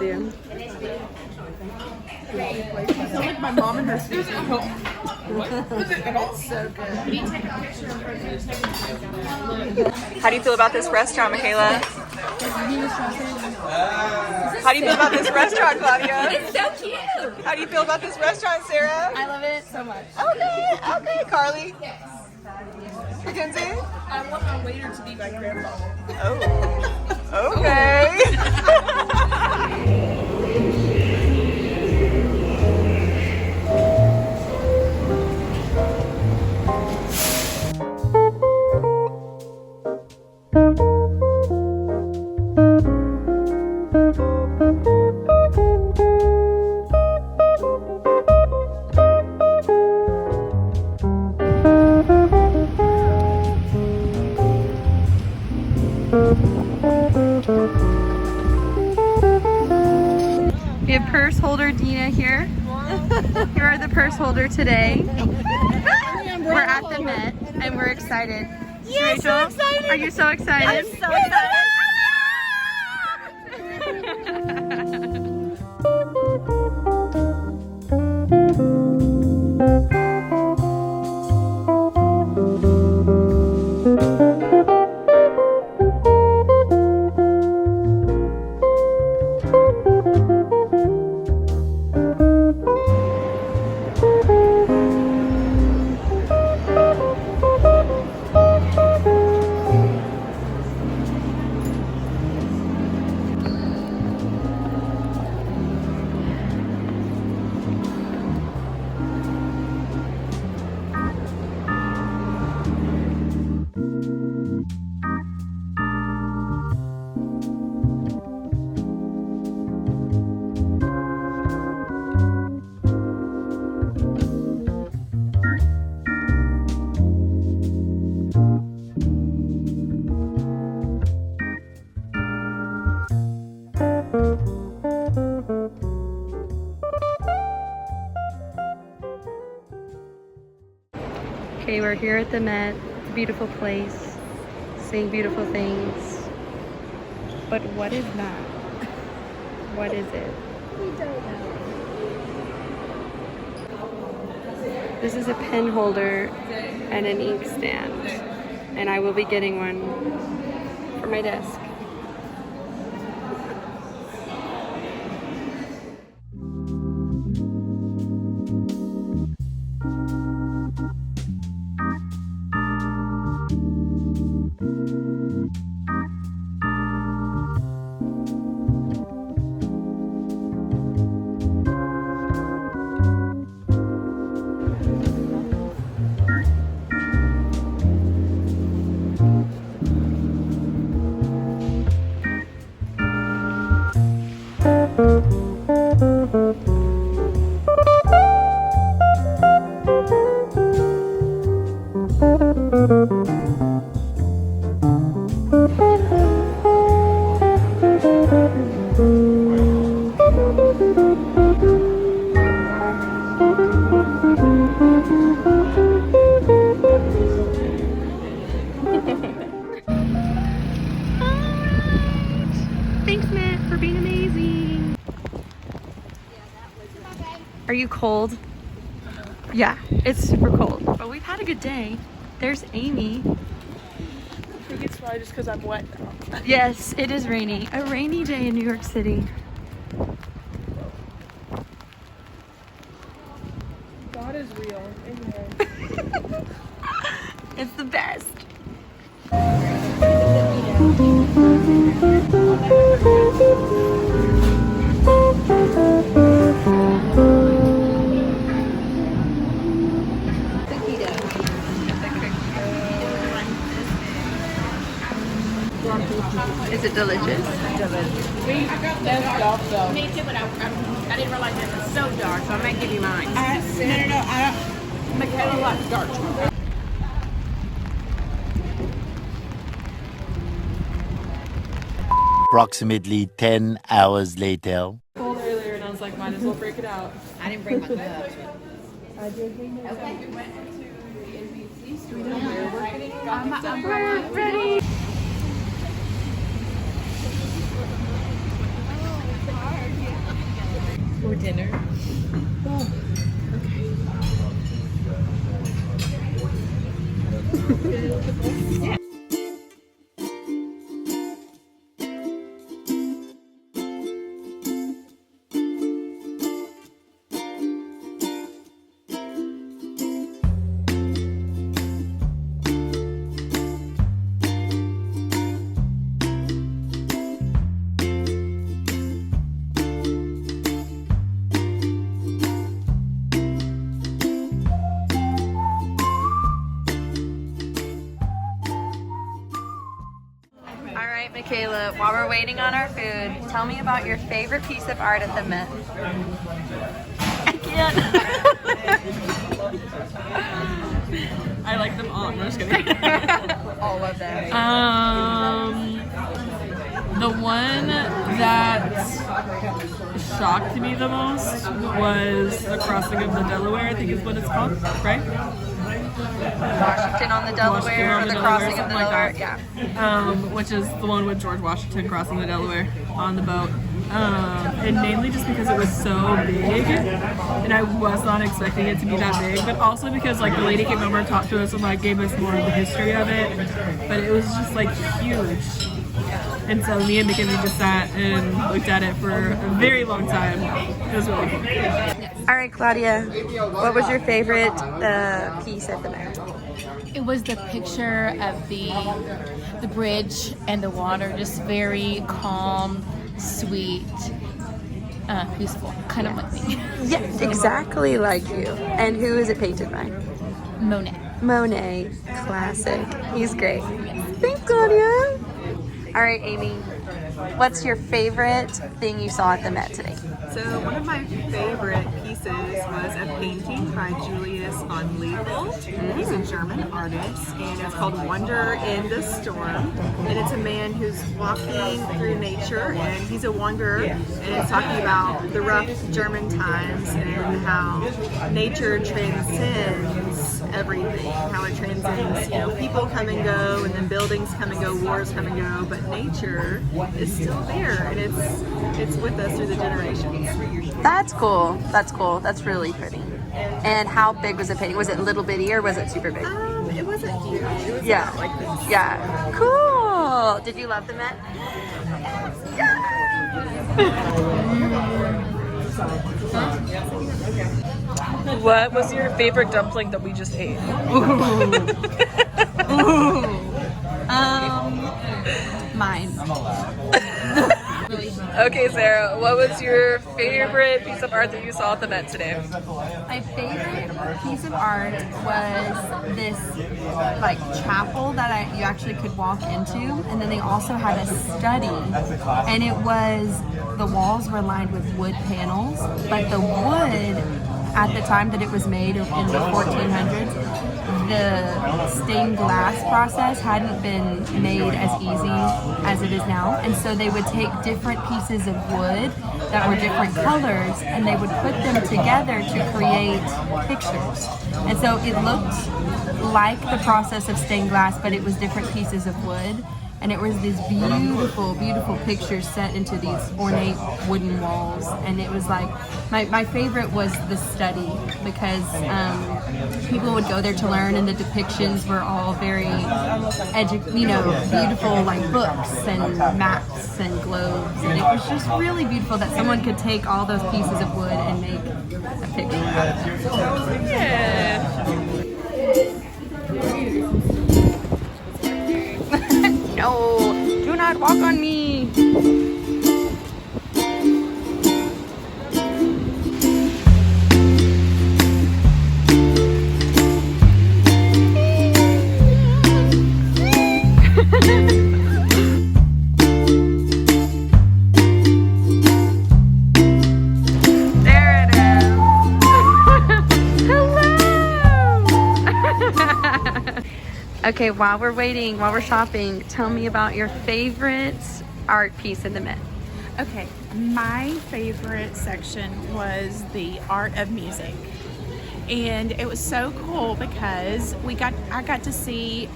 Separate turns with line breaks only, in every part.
you.
I feel like my mom and her speaking. It's so good.
How do you feel about this restaurant, Michaela? How do you feel about this restaurant, Claudia?
It's so cute.
How do you feel about this restaurant, Sarah?
I love it so much.
Okay, Carly. Mackenzie?
I want my waiter to be my grandpa.
Oh, okay. We have purse holder Dina here. You are the purse holder today. We're at the Met and we're excited.
Yes,
Rachel,
so excited.
are you so excited?
I'm so excited.
Okay, we're here at the Met. It's a beautiful place, seeing beautiful things. But what is that? What is it?
We don't know.
This is a pen holder and an ink stand, and I will be getting one for my desk. Thanks, Matt, for being amazing. Are you cold? Yeah, it's super cold, but we've had a good day. There's Amy.
I think it's probably just because I'm wet now.
Yes, it is rainy. A rainy day in New York City.
God is real. Amen.
It's the best. Is it delicious?
Me too, but I didn't realize it was so dark, so I might give you mine.
No, I don't. Michaela likes dark chocolate.
Approximately 10 hours later.
Cold earlier, and I was like, might as well break it out.
I didn't bring my gloves.
I did bring those.
Okay.
We went into the NBC store where we're getting
We're ready.
For dinner.
All right, Michaela, while we're waiting on our food, tell me about your favorite piece of art at the Met. I can't.
I like them all. I'm just kidding.
All of them.
The one that shocked me the most was the crossing of the Delaware, I think is what it's called, right?
Washington on the Delaware, or the crossing of the Delaware. Yeah.
Which is the one with George Washington crossing the Delaware on the boat. And mainly just because it was so big, and I was not expecting it to be that big, but also because like the lady came over and talked to us and like gave us more of the history of it, but it was just like huge. And so me and McKinley just sat and looked at it for a very long time. It was really cool.
All right, Claudia, what was your favorite piece at the Met?
It was the picture of the bridge and the water, just very calm, sweet, peaceful, kind of like me.
Yes, exactly like you. And who is it painted by?
Monet.
Monet. Classic. He's great. Thanks, Claudia. All right, Amy, what's your favorite thing you saw at the Met today?
So one of my favorite pieces was a painting by Julius von Leopold. He's a German artist, and it's called Wonder in the Storm. And it's a man who's walking through nature, and he's a wanderer, and it's talking about the rough German times and how nature transcends everything, how it transcends, people come and go, and then buildings come and go, wars come and go, but nature is still there, and it's with us through the generations.
That's cool. That's cool. That's really pretty. And how big was the painting? Was it little bitty or was it super big?
It wasn't huge. It was
Yeah.
about like this.
Yeah. Cool. Did you love the Met?
What was your favorite dumpling that we just ate?
Mine.
Okay, Sarah, what was your favorite piece of art that you saw at the Met today?
My favorite piece of art was this like chapel that you actually could walk into, and then they also had a study, and it was, the walls were lined with wood panels, but the wood at the time that it was made in the 1400s, the stained glass process hadn't been made as easy as it is now, and so they would take different pieces of wood that were different colors and they would put them together to create pictures. And so it looked like the process of stained glass, but it was different pieces of wood, and it was these beautiful, beautiful pictures set into these ornate wooden walls. And it was like, my favorite was the study, because people would go there to learn, and the depictions were all very beautiful, like books and maps and globes, and it was just really beautiful that someone could take all those pieces of wood and make a picture out of it.
Yeah.
No, do not walk on me. Okay, while we're waiting, while we're shopping, tell me about your favorite art piece in the Met.
Okay, my favorite section was the art of music, and it was so cool because I got to see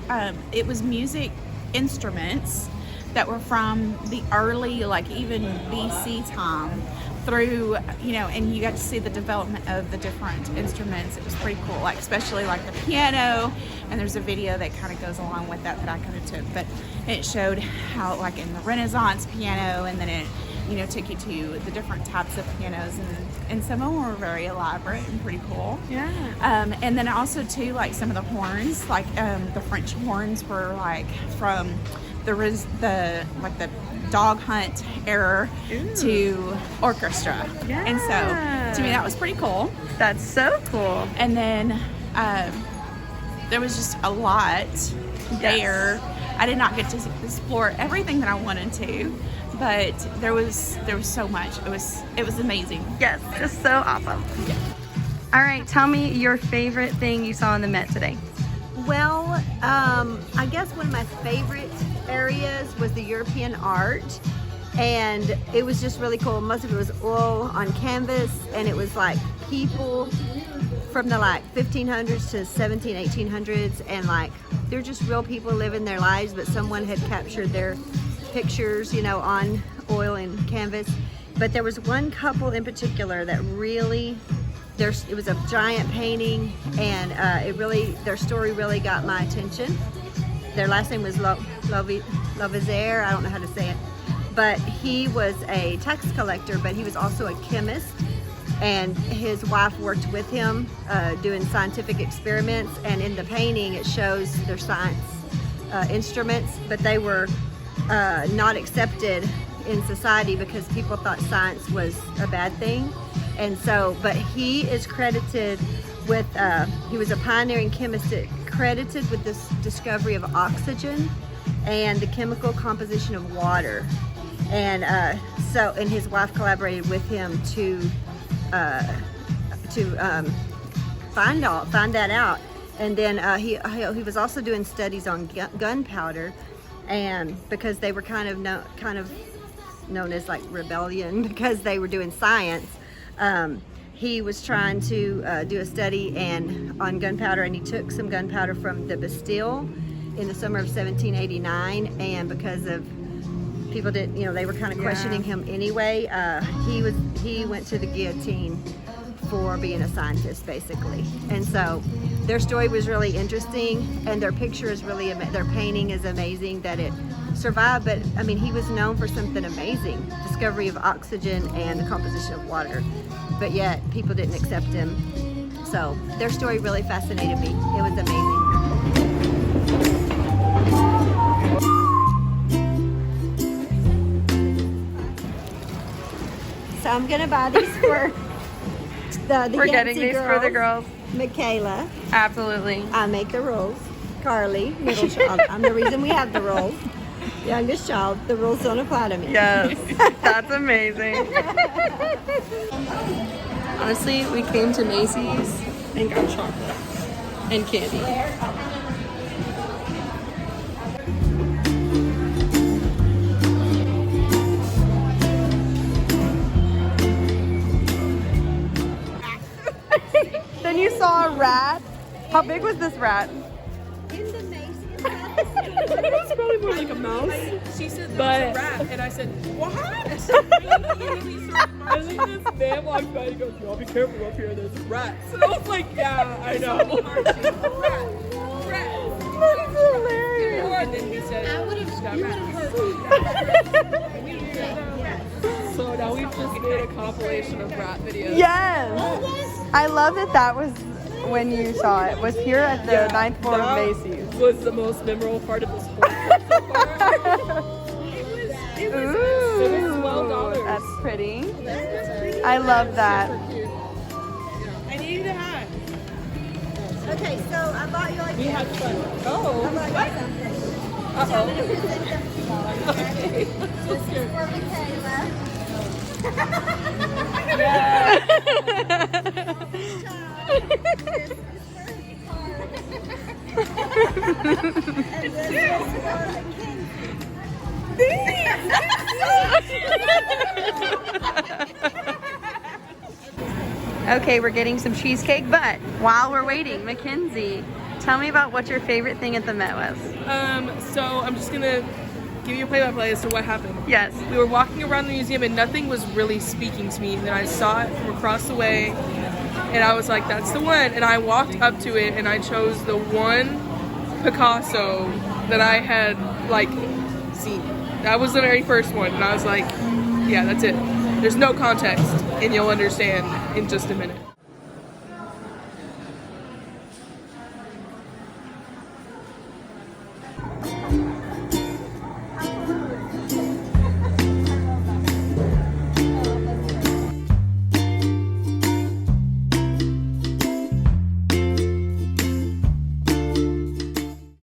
it was music instruments that were from the early, like even BC time, through, you know, and you got to see the development of the different instruments. It was pretty cool, like especially like the piano, and there's a video that kind of goes along with that I kind of took, but it showed how like in the Renaissance piano, and then it, you know, took you to the different types of pianos, and some of them were very elaborate and pretty cool.
Yeah.
And then also too, like some of the horns, like the French horns were like from the dog hunt era to orchestra.
Yeah.
And so to me that was pretty cool.
That's so cool.
And then there was just a lot there. I did not get to explore everything that I wanted to, but there was so much. It was amazing.
Yes, just so awesome. All right, tell me your favorite thing you saw in the Met today.
Well, I guess one of my favorite areas was the European art, and it was just really cool. Most of it was oil on canvas, and it was like people from the like 1500s to 1800s, and like they're just real people living their lives, but someone had captured their pictures, you know, on oil and canvas. But there was one couple in particular that really, it was a giant painting, and their story really got my attention. Their last name was Lavazier, I don't know how to say it, but he was a tax collector, but he was also a chemist, and his wife worked with him doing scientific experiments, and in the painting it shows their science instruments, but they were not accepted in society because people thought science was a bad thing. And so, but he is credited with, he was a pioneering chemist credited with this discovery of oxygen and the chemical composition of water. And and his wife collaborated with him to find that out. And then he was also doing studies on gunpowder, and because they were kind of known as like rebellion because they were doing science. He was trying to do a study on gunpowder, and he took some gunpowder from the Bastille in the summer of 1789, and because of people didn't, you know, they were kind of questioning him anyway, he went to the guillotine for being a scientist, basically. And so their story was really interesting, and their picture is really, their painting is amazing that it survived. But I mean, he was known for something amazing, discovery of oxygen and the composition of water, but yet people didn't accept him. So their story really fascinated me. It was amazing. So I'm gonna buy these for the
We're getting
Yancey
these for the girls.
Michaela.
Absolutely.
I make the rules. Carly, middle child. I'm the reason we have the rules. Youngest child, the rules don't apply to me.
Yes, that's amazing. Honestly, we came to Macy's and got chocolate and candy. Then you saw a rat. How big was this rat?
In the Macy's.
It was probably more like a mouse. She said there was a rat, and I said, what? And then this man walked by and goes, y'all be careful up here, there's rats. And I was like, yeah, I know.
That's hilarious.
And then he said, so now we've just made a compilation of rat videos.
Yes. I love that was when you saw it. Was here at the 9th floor of Macy's.
Was the most memorable part of this whole trip so far. It was $12.
That's pretty. I love that.
I needed a hat.
Okay, so I bought you like
We had fun. Oh.
I bought you something.
Uh-oh. Okay.
Just for Michaela.
Okay, we're getting some cheesecake, but while we're waiting, Mackenzie, tell me about what your favorite thing at the Met was.
So I'm just gonna give you a play-by-play as to what happened.
Yes.
We were walking around the museum and nothing was really speaking to me. And then I saw it from across the way and I was like, that's the one. And I walked up to it and I chose the one Picasso that I had like seen. That was the very first one. And I was like, yeah, that's it. There's no context and you'll understand in just a minute.